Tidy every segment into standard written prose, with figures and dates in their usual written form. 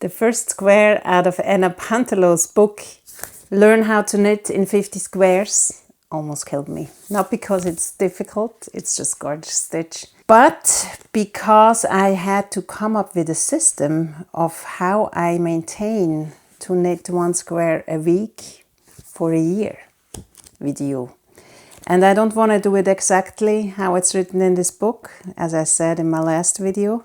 The first square out of Anna Pantelous' book, Learn How to Knit in 50 Squares, almost killed me. Not because it's difficult, it's just garter stitch, but because I had to come up with a system of how I maintain to knit 1 square a week for a year with you. And I don't want to do it exactly how it's written in this book, as I said in my last video.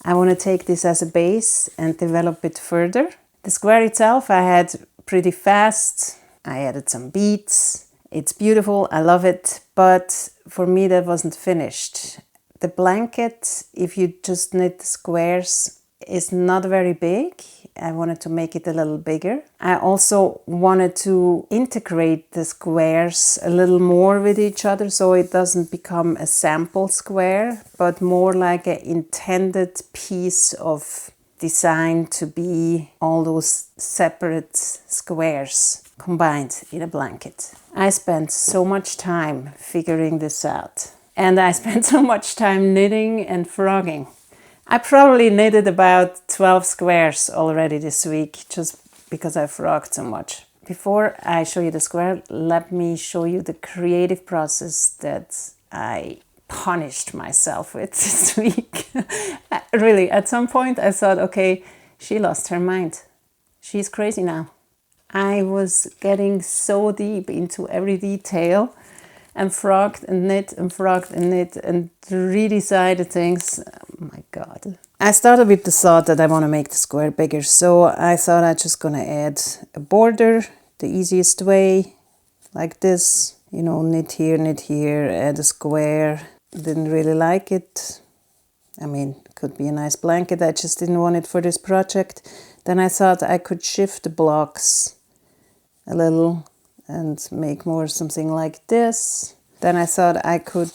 I want to take this as a base and develop it further. The square itself I had pretty fast. I added some beads. It's beautiful, I love it, but for me that wasn't finished. The blanket, if you just knit the squares, is not very big. I wanted to make it a little bigger. I also wanted to integrate the squares a little more with each other so it doesn't become a sample square, but more like an intended piece of design to be all those separate squares combined in a blanket. I spent so much time figuring this out, and I spent so much time knitting and frogging. I probably knitted about 12 squares already this week, just because I frogged so much. Before I show you the square, let me show you the creative process that I punished myself with this week. Really, at some point I thought, okay, she lost her mind. She's crazy now. I was getting so deep into every detail and frogged and knit and frogged and knit and redecided things. Oh my God. I started with the thought that I want to make the square bigger, so I thought I'm just going to add a border the easiest way, like this. You know, knit here, add a square. Didn't really like it. I mean, it could be a nice blanket. I just didn't want it for this project. Then I thought I could shift the blocks a little and make more something like this. Then I thought I could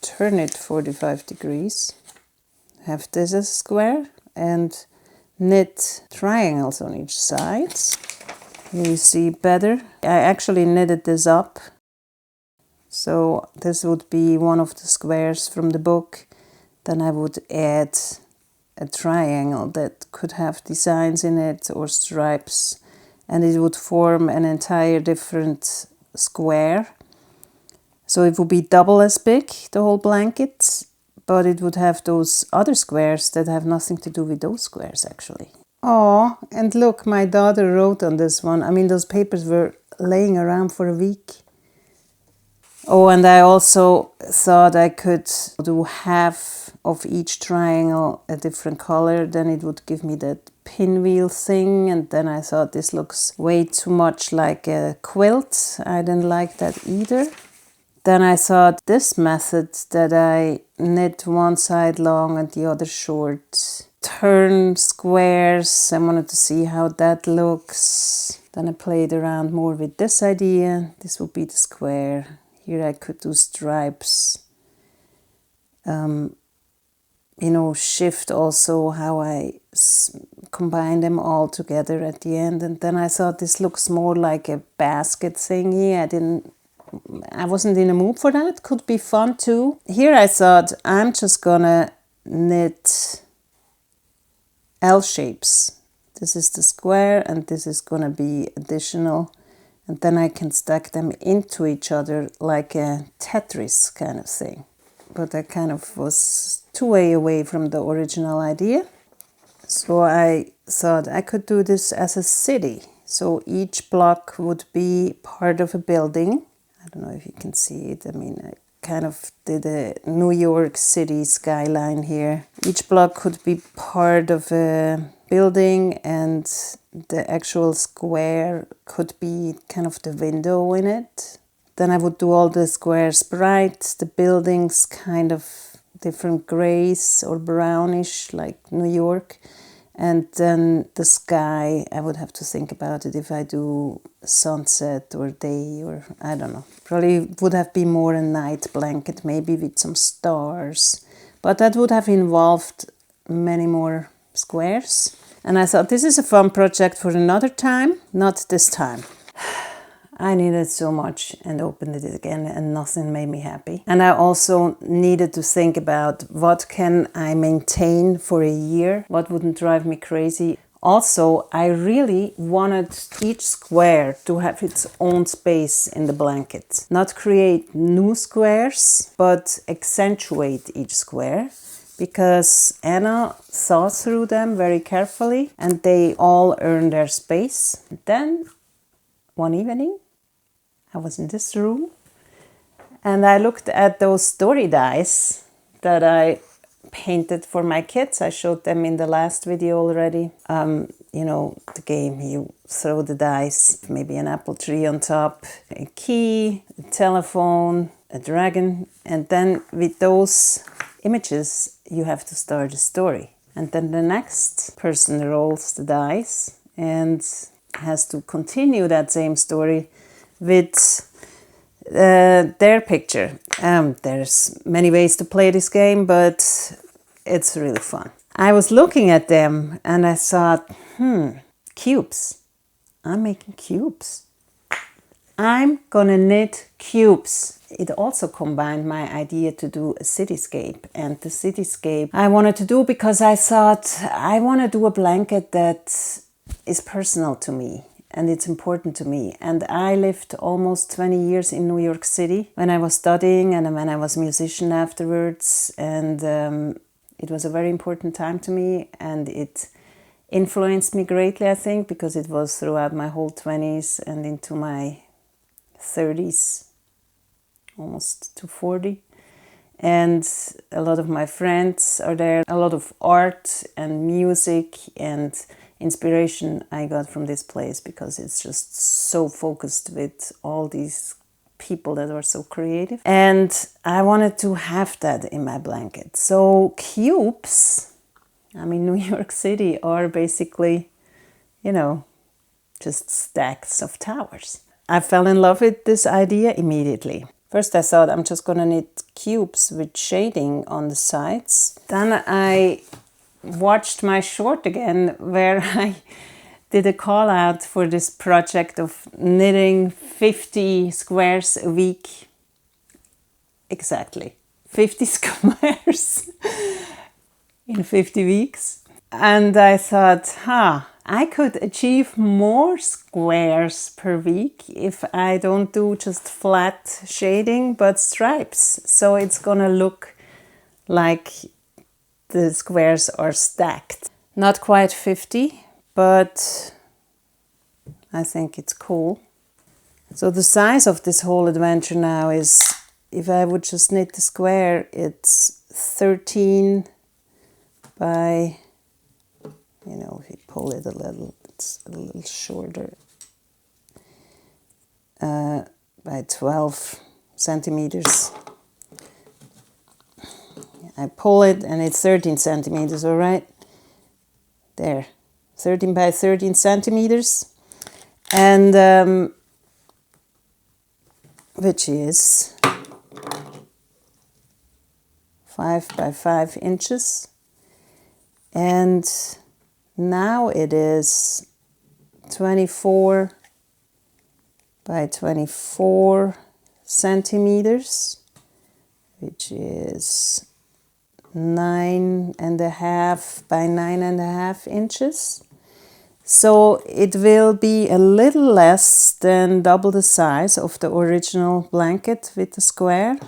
turn it 45 degrees, have this as a square, and knit triangles on each side. Here you see better. I actually knitted this up. So this would be one of the squares from the book. Then I would add a triangle that could have designs in it or stripes, and it would form an entire different square. So it would be double as big, the whole blanket, but it would have those other squares that have nothing to do with those squares actually. Oh, and look, my daughter wrote on this one. I mean, those papers were laying around for a week. Oh, and I also thought I could do half of each triangle a different color. Then it would give me that pinwheel thing. And then I thought this looks way too much like a quilt. I didn't like that either. Then I thought this method that I knit one side long and the other short, turn squares. I wanted to see how that looks. Then I played around more with this idea. This would be the square. Here I could do stripes, you know, shift also how I combine them all together at the end. And then I thought this looks more like a basket thingy. I wasn't in a mood for that. Could be fun too. Here I thought I'm just gonna knit L shapes. This is the square and this is gonna be additional. And then I can stack them into each other like a Tetris kind of thing. But I kind of was too way away from the original idea. So I thought I could do this as a city. So each block would be part of a building. I don't know if you can see it. I mean, I kind of did a New York City skyline here. Each block could be part of a building and the actual square could be kind of the window in it. Then I would do all the squares bright, the buildings kind of different grays or brownish like New York. And then the sky, I would have to think about it if I do sunset or day or I don't know. Probably would have been more a night blanket, maybe with some stars. But that would have involved many more squares. And I thought this is a fun project for another time, not this time. I needed so much and opened it again and nothing made me happy. And I also needed to think about what can I maintain for a year? What wouldn't drive me crazy? Also, I really wanted each square to have its own space in the blanket. Not create new squares, but accentuate each square. Because Anna thought through them very carefully and they all earn their space. Then, one evening, I was in this room and I looked at those story dice that I painted for my kids. I showed them in the last video already. You know, the game, you throw the dice, maybe an apple tree on top, a key, a telephone, a dragon, and then with those images, you have to start a story. And then the next person rolls the dice and has to continue that same story with their picture. There's many ways to play this game, but it's really fun. I was looking at them and I thought, cubes. I'm making cubes. I'm gonna knit cubes. It also combined my idea to do a cityscape. And the cityscape I wanted to do because I thought I want to do a blanket that is personal to me and it's important to me. And I lived almost 20 years in New York City when I was studying and when I was a musician afterwards. And it was a very important time to me and it influenced me greatly, I think, because it was throughout my whole 20s and into my 30s, almost to 40. And a lot of my friends are there. A lot of art and music and inspiration I got from this place because it's just so focused with all these people that are so creative. And I wanted to have that in my blanket. So cubes, I mean, New York City are basically, you know, just stacks of towers. I fell in love with this idea immediately. First I thought I'm just gonna knit cubes with shading on the sides. Then I watched my short again where I did a call out for this project of knitting 50 squares a week. Exactly, 50 squares in 50 weeks. And I thought, I could achieve more squares per week if I don't do just flat shading, but stripes. So it's gonna look like the squares are stacked. Not quite 50, but I think it's cool. So the size of this whole adventure now is, if I would just knit the square, it's 13 by, you know, if you pull it a little, it's a little shorter, by 12 centimeters. I pull it and it's 13 centimeters, all right? There, 13 by 13 centimeters. And which is 5 by 5 inches. And now it is 24 by 24 centimeters, which is 9.5 by 9.5 inches. So it will be a little less than double the size of the original blanket with the square.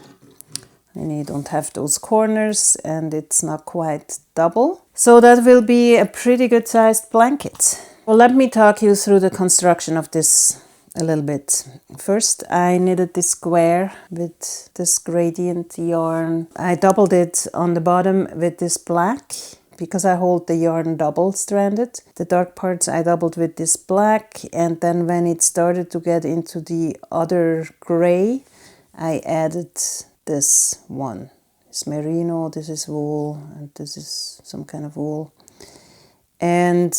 And you don't have those corners and it's not quite double. So that will be a pretty good sized blanket. Well, let me talk you through the construction of this a little bit. First, I knitted this square with this gradient yarn. I doubled it on the bottom with this black because I hold the yarn double stranded. The dark parts I doubled with this black, and then when it started to get into the other gray, I added this one. It's merino, this is wool, and this is some kind of wool. And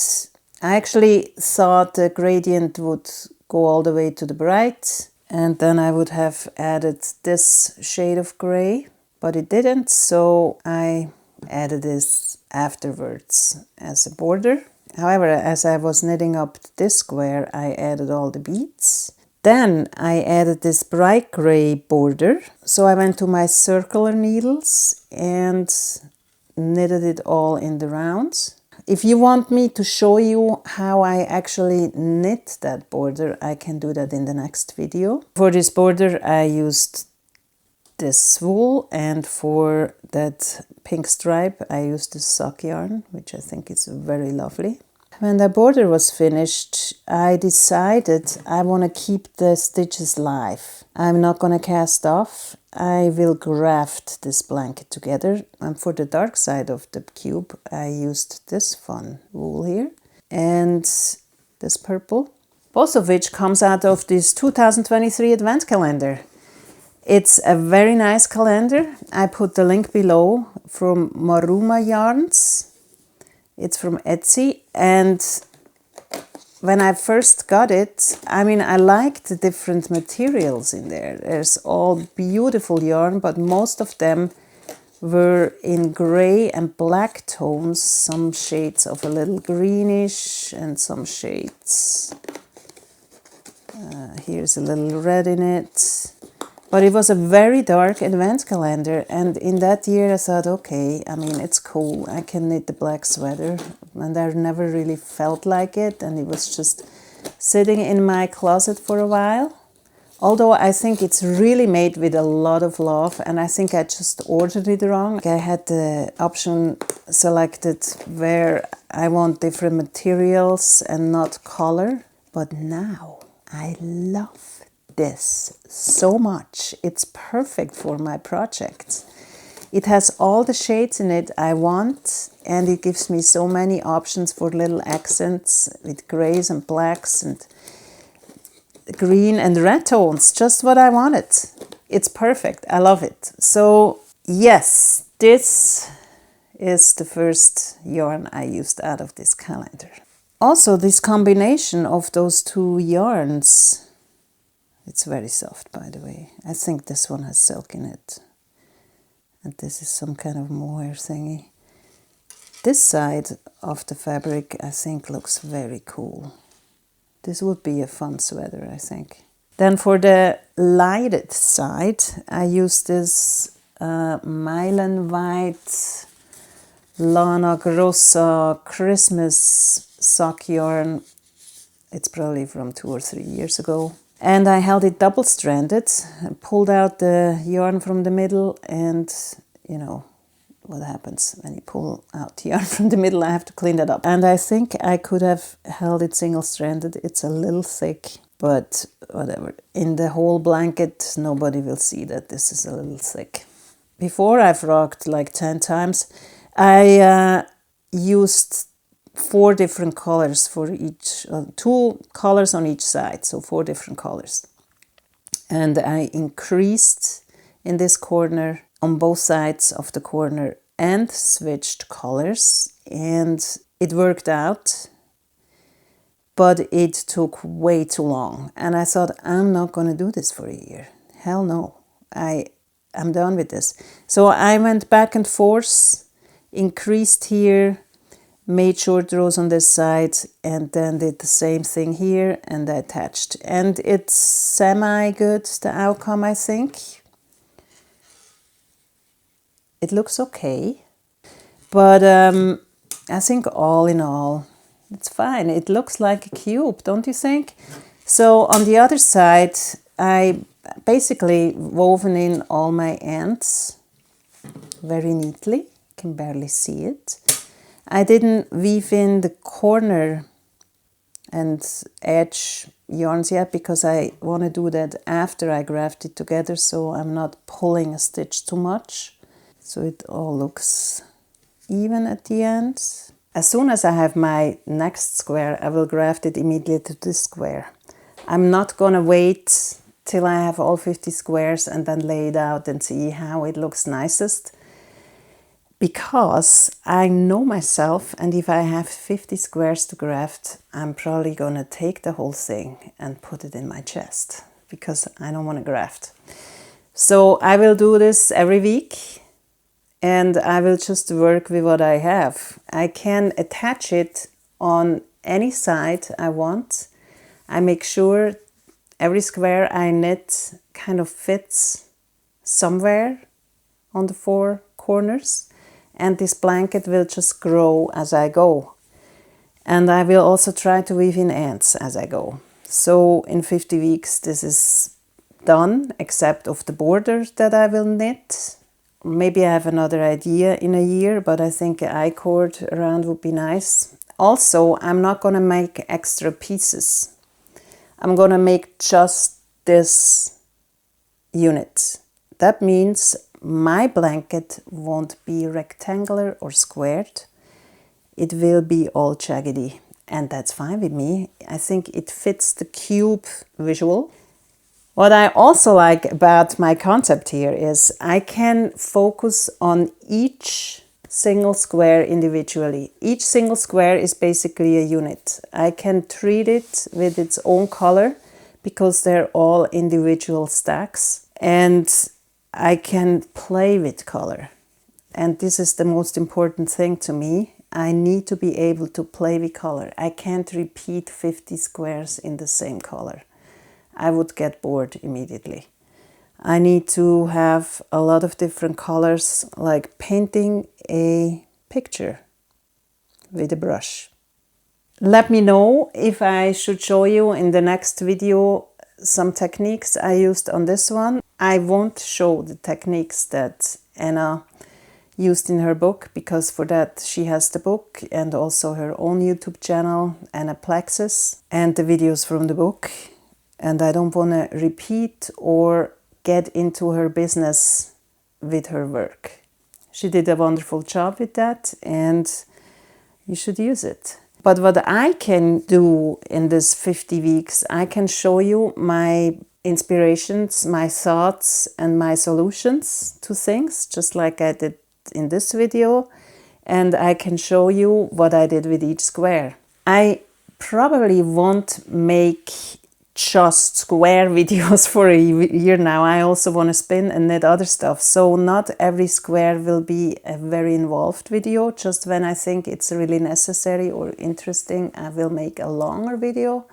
I actually thought the gradient would go all the way to the bright, and then I would have added this shade of gray, but it didn't, so I added this afterwards as a border. However, as I was knitting up this square, I added all the beads. Then I added this bright gray border. So I went to my circular needles and knitted it all in the rounds. If you want me to show you how I actually knit that border, I can do that in the next video. For this border I used this wool, and for that pink stripe I used this sock yarn, which I think is very lovely. When the border was finished, I decided I want to keep the stitches live. I'm not going to cast off. I will graft this blanket together. And for the dark side of the cube, I used this fun wool here and this purple, both of which comes out of this 2023 advent calendar. It's a very nice calendar. I put the link below from Maruma Yarns. It's from Etsy, and when I first got it, I mean, I liked the different materials in there. There's all beautiful yarn, but most of them were in gray and black tones, some shades of a little greenish and some shades. Here's a little red in it. But it was a very dark advent calendar, and in that year I thought, okay, I mean, it's cool. I can knit the black sweater, and I never really felt like it, and it was just sitting in my closet for a while. Although I think it's really made with a lot of love, and I think I just ordered it wrong. I had the option selected where I want different materials and not color, but now I love this so much. It's perfect for my project. It has all the shades in it I want, and it gives me so many options for little accents with grays and blacks and green and red tones, just what I wanted. It's perfect. I love it. So yes, this is the first yarn I used out of this calendar. Also, this combination of those two yarns, it's very soft, by the way. I think this one has silk in it. And this is some kind of mohair thingy. This side of the fabric, I think, looks very cool. This would be a fun sweater, I think. Then for the lighted side, I used this Mylan White Lana Grossa Christmas sock yarn. It's probably from 2 or 3 years ago. And I held it double-stranded, pulled out the yarn from the middle, and you know what happens when you pull out the yarn from the middle. I have to clean that up. And I think I could have held it single-stranded. It's a little thick, but whatever. In the whole blanket, nobody will see that this is a little thick. Before I've rocked like 10 times, I used 4 different colors for each, 2 colors on each side, so 4 different colors. And I increased in this corner on both sides of the corner and switched colors, and it worked out, but it took way too long. And I thought, I'm not going to do this for a year. Hell no. I'm done with this. So I went back and forth, increased here, made short rows on this side, and then did the same thing here and attached. And it's semi-good, the outcome, I think. It looks okay. But I think all in all, it's fine. It looks like a cube, don't you think? So on the other side, I basically woven in all my ends very neatly. You can barely see it. I didn't weave in the corner and edge yarns yet because I want to do that after I graft it together, so I'm not pulling a stitch too much. So it all looks even at the end. As soon as I have my next square, I will graft it immediately to this square. I'm not going to wait till I have all 50 squares and then lay it out and see how it looks nicest. Because I know myself, and if I have 50 squares to graft, I'm probably going to take the whole thing and put it in my chest because I don't want to graft. So I will do this every week, and I will just work with what I have. I can attach it on any side I want. I make sure Every square I knit kind of fits somewhere on the 4 corners, and this blanket will just grow as I go. And I will also try to weave in ends as I go. So in 50 weeks this is done, except of the borders that I will knit. Maybe I have another idea in a year, but I think an I-cord around would be nice. Also, I'm not going to make extra pieces. I'm going to make just this unit. That means my blanket won't be rectangular or squared. It will be all jaggedy, and that's fine with me. I think it fits the cube visual. What I also like about my concept here is I can focus on each single square individually. Each single square is basically a unit. I can treat it with its own color because they're all individual stacks, and I can play with color. And this is the most important thing to me. I need to be able to play with color. I can't repeat 50 squares in the same color. I would get bored immediately. I need to have a lot of different colors, like painting a picture with a brush. Let me know if I should show you in the next video some techniques I used on this one. I won't show the techniques that Anna used in her book, because for that she has the book and also her own YouTube channel, Anna Plexus, and the videos from the book. And I don't want to repeat or get into her business with her work. She did a wonderful job with that, and you should use it. But what I can do in this 50 weeks, I can show you my inspirations, my thoughts, and my solutions to things, just like I did in this video. And I can show you what I did with each square. I probably won't make just square videos for a year now. I also want to spin and knit other stuff. So not every square will be a very involved video. Just when I think it's really necessary or interesting, I will make a longer video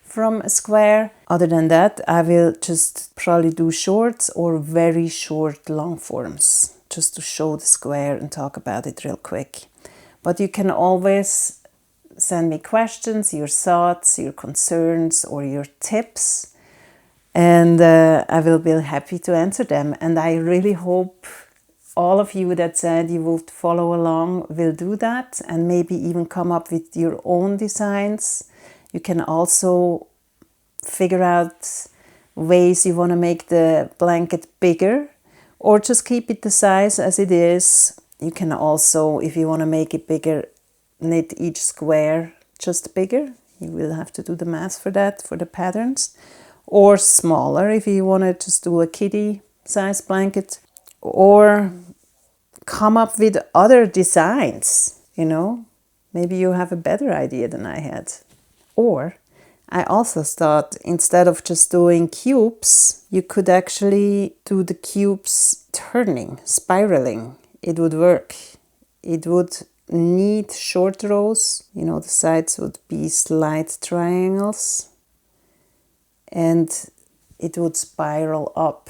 from a square. Other than that, I will just probably do shorts or very short long forms, just to show the square and talk about it real quick. But you can always send me questions, your thoughts, your concerns, or your tips, and I will be happy to answer them. And I really hope all of you that said you would follow along will do that, and maybe even come up with your own designs. You can also figure out ways you want to make the blanket bigger, or just keep it the size as it is. You can also, if you want to make it bigger, knit each square just bigger. You will have to do the math for that, for the patterns. Or smaller if you want to just do a kiddie size blanket. Or come up with other designs, you know. Maybe you have a better idea than I had. Or I also thought, instead of just doing cubes, you could actually do the cubes turning, spiraling. It would work. It would need short rows, you know, the sides would be slight triangles, and it would spiral up.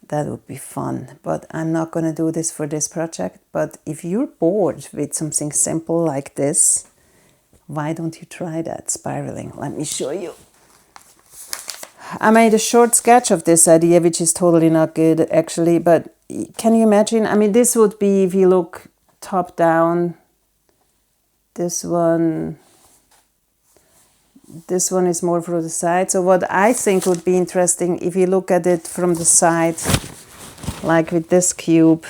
That would be fun, but I'm not going to do this for this project. But if you're bored with something simple like this, why don't you try that spiraling? Let me show you. I made a short sketch of this idea, which is totally not good actually, but can you imagine? I mean, this would be, if you look top down, this one is more from the side. So what I think would be interesting, if you look at it from the side, like with this cube,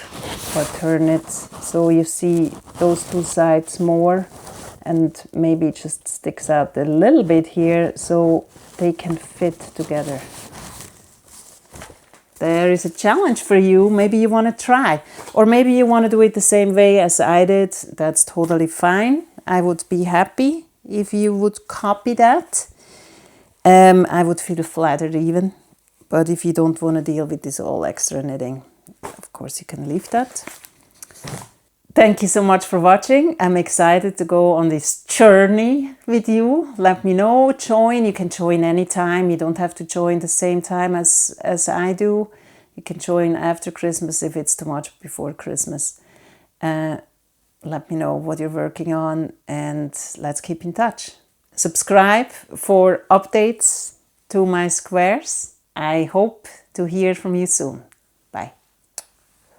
or turn it so you see those two sides more, and maybe it just sticks out a little bit here so they can fit together. There is a challenge for you. Maybe you want to try, or maybe you want to do it the same way as I did. That's totally fine. I would be happy if you would copy that. I would feel flattered even. But if you don't want to deal with this all extra knitting, of course you can leave that. Thank you so much for watching. I'm excited to go on this journey with you. Let me know, join. You can join anytime. You don't have to join the same time as I do. You can join after Christmas if it's too much before Christmas. Let me know what you're working on and let's keep in touch. Subscribe for updates to my squares. I hope to hear from you soon.